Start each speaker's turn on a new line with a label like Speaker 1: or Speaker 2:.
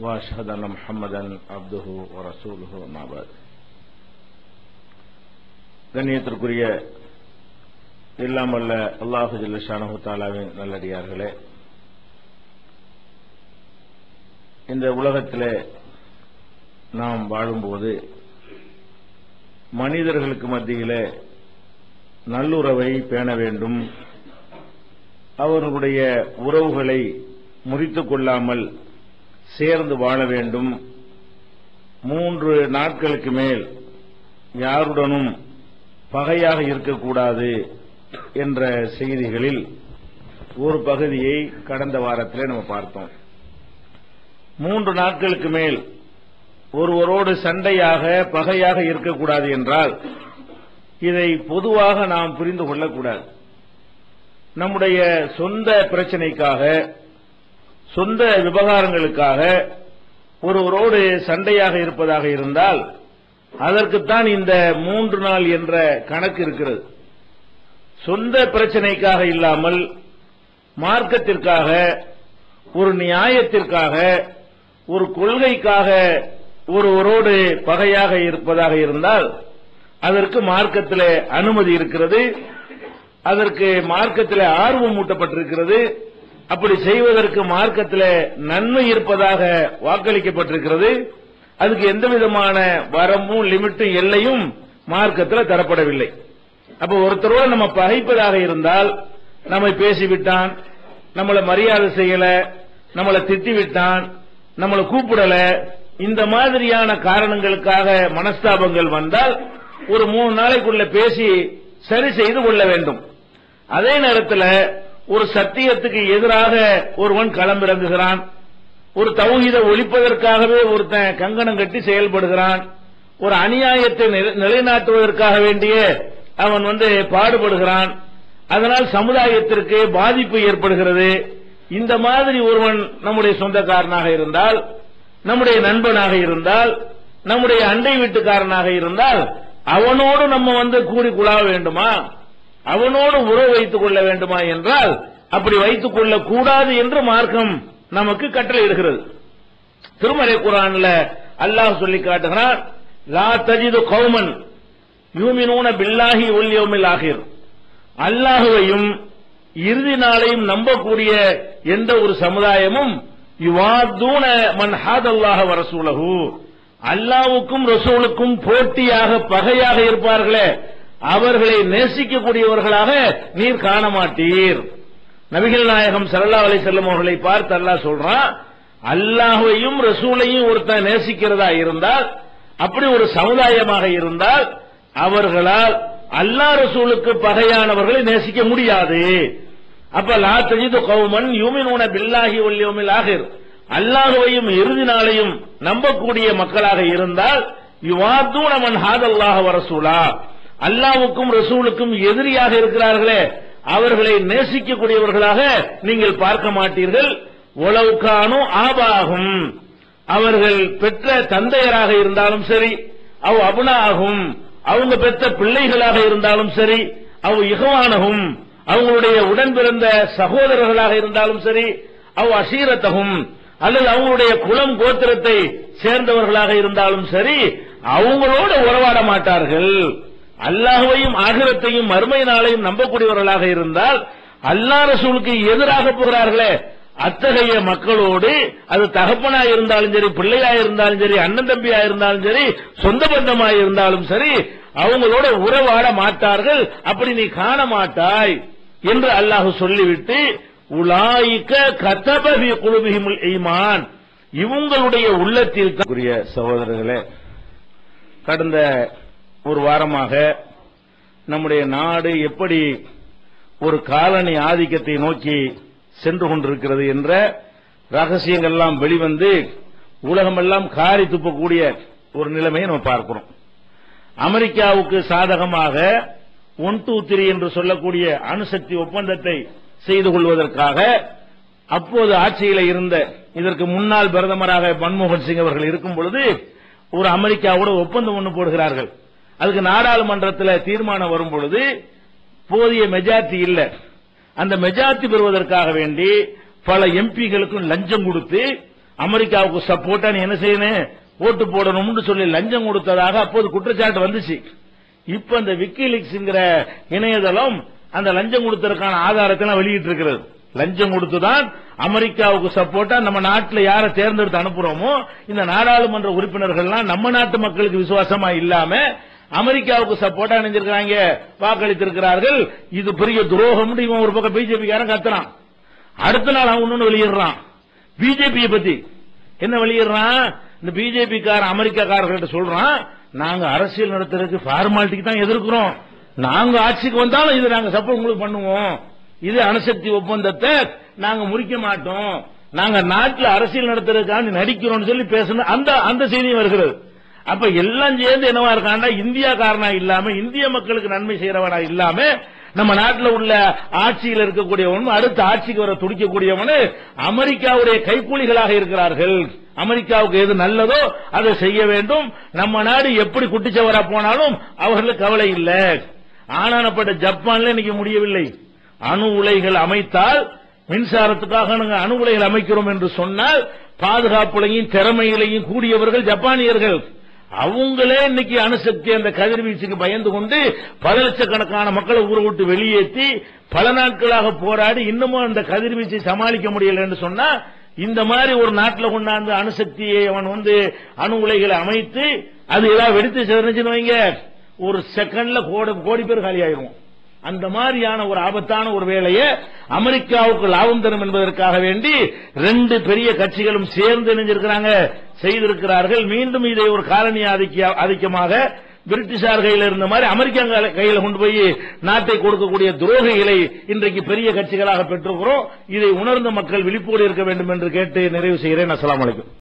Speaker 1: وأشهد أن محمدا عبده ورسوله أما بعد. கண்ணியத்திற்குரிய எல்லாம் வல்ல அல்லாஹு ஜல்ல ஷானஹு தஆலாவின் நல்லடியார்களே, இந்த உலகத்திலே நாம் வாழும்போது மனிதர்களுக்கு மத்தியிலே நல்லுறவை பேண வேண்டும், அவர்களுடைய உறவுகளை முறித்துக் கொள்ளாமல் சேர்ந்து வாழ வேண்டும். 3 நாட்களுக்கு மேல் யாருடனும் பகையாக இருக்கக்கூடாது என்ற செய்திகளில் ஒரு பகுதியை கடந்த வாரத்திலே நம்ம பார்த்தோம். 3 நாட்களுக்கு மேல் ஒருவரோடு சண்டையாக பகையாக இருக்கக்கூடாது என்றால் இதை பொதுவாக நாம் புரிந்து கொள்ளக்கூடாது. நம்முடைய சொந்த பிரச்சனைக்காக, சொந்த விவகாரங்களுக்காக ஒருவரோடு சண்டையாக இருப்பதாக இருந்தால் அதற்குத்தான் இந்த 3 நாள் என்ற கணக்கு இருக்கிறது. சொந்த பிரச்சனைக்காக இல்லாமல் மார்க்கத்திற்காக, ஒரு நியாயத்திற்காக, ஒரு கொள்கைக்காக ஒருவரோடு பகையாக இருப்பதாக இருந்தால் அதற்கு மார்க்கத்திலே அனுமதி இருக்கிறது, அதற்கு மார்க்கத்திலே ஆர்வம் ஊட்டப்பட்டிருக்கிறது. அப்படி செய்வதற்கு மார்க்கத்திலே நன்மை இருப்பதாக வாக்களிக்கப்பட்டிருக்கிறது. அதுக்கு எந்த விதமான வரம்பும் லிமிட்டும் எல்லையும் மார்க்கத்தில் தரப்படவில்லை. அப்ப ஒருத்தரோடு நம்ம பகைப்பதாக இருந்தால், நம்மை பேசிவிட்டான், நம்மளை மரியாதை செய்யல, நம்மளை திட்டிவிட்டான், நம்மளை கூப்பிடல, இந்த மாதிரியான காரணங்களுக்காக மனஸ்தாபங்கள் வந்தால் ஒரு 3 நாளைக்குள்ள பேசி சரி செய்து கொள்ள வேண்டும். அதே நேரத்தில் ஒரு சத்தியத்துக்கு எதிராக ஒருவன் களமிறங்குகிறான், ஒரு தௌஹீதை ஒழிப்பதற்காகவே ஒருத்தன் கங்கணம் கட்டி செயல்படுகிறான், ஒரு அநியாயத்தை நிலைநாட்டுவதற்காக வேண்டிய அவன் பாடுபடுகிறான், அதனால் சமுதாயத்திற்கு பாதிப்பு ஏற்படுகிறது. இந்த மாதிரி ஒருவன் நம்முடைய சொந்தக்காரனாக இருந்தால், நம்முடைய நண்பனாக இருந்தால், நம்முடைய அண்டை வீட்டுக்காரனாக இருந்தால் அவனோடு நம்ம கூடி குழாவ வேண்டுமா, அவனோடு உறவு வைத்துக் கொள்ள வேண்டுமா என்றால் அப்படி வைத்துக் கொள்ள கூடாது என்று மார்க்கம் நமக்கு கட்டளை இடுகிறது. திருமறை குர்ஆன்ல அல்லாஹ் சொல்லி காட்டுகிறான், லா தஜிது கௌமன் யூமினூன பில்லாஹி வல் யௌமில் ஆகிர். அல்லாஹ்வையும் இறுதி நாளையும் நம்பக்கூடிய எந்த ஒரு சமுதாயமும் யுவாதூன மன் ஹாதல்லாஹ வ ரசூலஹு, அல்லாஹ்வுக்கும் ரசூலுக்கும் போட்டியாக பகையாக இருப்பார்களே அவர்களை நேசிக்கக்கூடியவர்களாக நீர் காண மாட்டீர். நபிகள் நாயகம் ஸல்லல்லாஹு அலைஹி வஸல்லம் அவர்களை பார்த்து அல்லாஹ் சொல்றான், அல்லாஹ்வையும் ரசூலையும் ஒருத்தன் நேசிக்கிறதா இருந்தால், அப்படி ஒரு சமுதாயமாக இருந்தால் அவர்களால் அல்லாஹ் ரசூலுக்கு பகையானவர்களை நேசிக்க முடியாது. அப்ப லா தஜிது கௌமன் யூமினூன பில்லாஹி வல் யௌமில் ஆகிர், அல்லாஹ்வையும் இறுதி நாளையும் நம்பக்கூடிய மக்களாக இருந்தால் யுவாதூன மன் ஹாதல்லாஹ வ ரசூலா, அல்லாஹ்வுக்கும் ரசூலுக்கும் எதிரியாக இருக்கிறார்களே அவர்களை நேசிக்கக்கூடியவர்களாக நீங்கள் பார்க்க மாட்டீர்கள். ஒலவுக்கானு ஆபாகும், அவர்கள் பெற்ற தந்தையராக இருந்தாலும் சரி, அவ் அபுனாகும், அவங்க பெற்ற பிள்ளைகளாக இருந்தாலும் சரி, அவ் இஹ்வானஹும், அவங்களுடைய உடன் பிறந்த சகோதரர்களாக இருந்தாலும் சரி, அவ் அஷீரத்தகும், அல்லது அவங்களுடைய குலம் கோத்திரத்தை சேர்ந்தவர்களாக இருந்தாலும் சரி, அவங்களோடு உறவாட மாட்டார்கள். அல்லாஹ்வையும் ஆகிரத்தையும் மறுமை நாளையும் நம்பக்கூடியவர்களாக இருந்தால் அல்லாஹ் ரசூலுக்கு எதிராக போகிறார்களே அத்தகைய மக்களோடு, அது தகப்பனாக இருந்தாலும் சரி, பிள்ளையாக இருந்தாலும் சரி, அண்ணன் தம்பியாக இருந்தாலும் சரி, சொந்த பந்தமாக இருந்தாலும் சரி, அவங்களோட உறவாட மாட்டார்கள். அப்படி நீ காண மாட்டாய் என்று அல்லாஹ் சொல்லிவிட்டு, உலாயிக கதப ஃபீ குலூபிஹிமுல் ஈமான், இவங்களுடைய உள்ளத்தில் சகோதரர்களே, கடந்த ஒரு வாரமாக நம்முடைய நாடு எப்படி ஒரு காலனி ஆதிக்கத்தை நோக்கி சென்று கொண்டிருக்கிறது என்ற ரகசியங்கள்லாம் வெளிவந்து உலகமெல்லாம் காரி துப்பக்கூடிய ஒரு நிலைமையை நம்ம பார்க்கிறோம். அமெரிக்காவுக்கு சாதகமாக 123 என்று சொல்லக்கூடிய அணுசக்தி ஒப்பந்தத்தை செய்து கொள்வதற்காக அப்போது ஆட்சியில் இருந்த, இதற்கு முன்னாள் பிரதமராக மன்மோகன் சிங் அவர்கள் இருக்கும் பொழுது ஒரு அமெரிக்காவோட ஒப்பந்தம் ஒன்று போடுகிறார்கள். அதுக்கு நாடாளுமன்றத்தில் தீர்மானம் வரும் பொழுது போதிய மெஜாரிட்டி இல்லை. அந்த மெஜாரிட்டி பெறுவதற்காக வேண்டி பல எம்பிகளுக்கும் லஞ்சம் கொடுத்து அமெரிக்காவுக்கு சப்போர்ட்டா நீ என்ன செய்யணும், ஓட்டு போடணும்னு சொல்லி லஞ்சம் கொடுத்ததாக அப்போது குற்றச்சாட்டு வந்துச்சு. இப்ப இந்த விக்கிலீக்ஸ்ங்கிற இணையதளம் அந்த லஞ்சம் கொடுத்ததற்கான ஆதாரத்தை வெளியிட்டு இருக்கிறது. லஞ்சம் கொடுத்துதான் அமெரிக்காவுக்கு சப்போர்ட்டா நம்ம நாட்டில் யாரை தேர்ந்தெடுத்து அனுப்புறோமோ இந்த நாடாளுமன்ற உறுப்பினர்கள்லாம் நம்ம நாட்டு மக்களுக்கு விசுவாசமா இல்லாம அமெரிக்காவுக்கு சப்போர்ட்டா நினைஞ்சிருக்காங்க, வாக்களித்திருக்கிறார்கள். இது பெரிய துரோகம். இவன் ஒரு பக்கம் பிஜேபிக்காரன் கத்துறான். அடுத்த நாள் அவன் ஒன்னு வெளியிடுறான். பிஜேபியை பத்தி என்ன வெளியிடுறான், இந்த பிஜேபி காரன் அமெரிக்காக்காரர்கிட்ட சொல்றான், நாங்க அரசியல் நடத்துறதுக்கு ஃபார்மாலிட்டிக்கு தான் எதிர்க்கிறோம், நாங்க ஆட்சிக்கு வந்தாலும் இது நாங்க சப்போர்ட் உங்களுக்கு பண்ணுவோம், இது அணுசக்தி ஒப்பந்தத்தை நாங்க முறிக்க மாட்டோம், நாங்க நாட்டில் அரசியல் நடத்துறதுக்காக நடிக்கிறோம் சொல்லி பேசணும். அந்த செய்தியும் வருகிறது. அப்ப எல்லாம் சேர்ந்து என்னவா இருக்காண்டா, இந்தியா காரனா இல்லாம இந்திய மக்களுக்கு நன்மை செய்யறவனா இல்லாம நம்ம நாட்டில் உள்ள ஆட்சியில் இருக்கக்கூடியவன் அடுத்த ஆட்சிக்கு வர துடிக்கக்கூடியவனு அமெரிக்காவுடைய கைக்கூலிகளாக இருக்கிறார்கள். அமெரிக்காவுக்கு எது நல்லதோ அதை செய்ய வேண்டும். நம்ம நாடு எப்படி குட்டிச்சவரா போனாலும் அவர்களுக்கு கவலை இல்லை. ஆனானப்பட்ட ஜப்பான்ல இன்னைக்கு முடியவில்லை. அணு உலைகள் அமைத்தால் மின்சாரத்துக்காக நாங்கள் அணு உலைகள் அமைக்கிறோம் என்று சொன்னால் பாதுகாப்புலையும் திறமையிலையும் கூடியவர்கள் ஜப்பானியர்கள். அவங்களே இன்னைக்கு அணுசக்தி அந்த கதிர்வீச்சுக்கு பயந்து கொண்டு பல லட்சக்கணக்கான மக்களை ஊரை விட்டு வெளியேற்றி பல நாட்களாக போராடி இன்னமும் அந்த கதிர்வீச்சை சமாளிக்க முடியல என்று சொன்னா, இந்த மாதிரி ஒரு நாட்டில் கொண்டாந்து அணுசக்தியை அவன் அணு உலைகளை அமைத்து அது ஏதாவது வெடித்து சிதறிச்சுன்னு வைங்க, ஒரு செகண்ட்ல கோடி பேர் காலியாயிரும். அந்த மாதிரியான ஒரு ஆபத்தான ஒரு வேலையை அமெரிக்காவுக்கு லாபம் தரும் என்பதற்காக வேண்டி ரெண்டு பெரிய கட்சிகளும் சேர்ந்து இணைஞ்சிருக்கிறாங்க, செய்திருக்கிறார்கள். மீண்டும் இதை ஒரு காலனி ஆதிக்கமாக பிரிட்டிஷார் கையில் இருந்த மாதிரி அமெரிக்கா கையில் கொண்டு போய் நாட்டை கொடுக்கக்கூடிய துரோகிகளை இன்றைக்கு பெரிய கட்சிகளாக பெற்றிருக்கிறோம். இதை உணர்ந்த மக்கள் விழிப்போடு இருக்க வேண்டும் என்று கேட்டு நிறைவு செய்கிறேன். அஸ்ஸலாமு அலைக்கும்.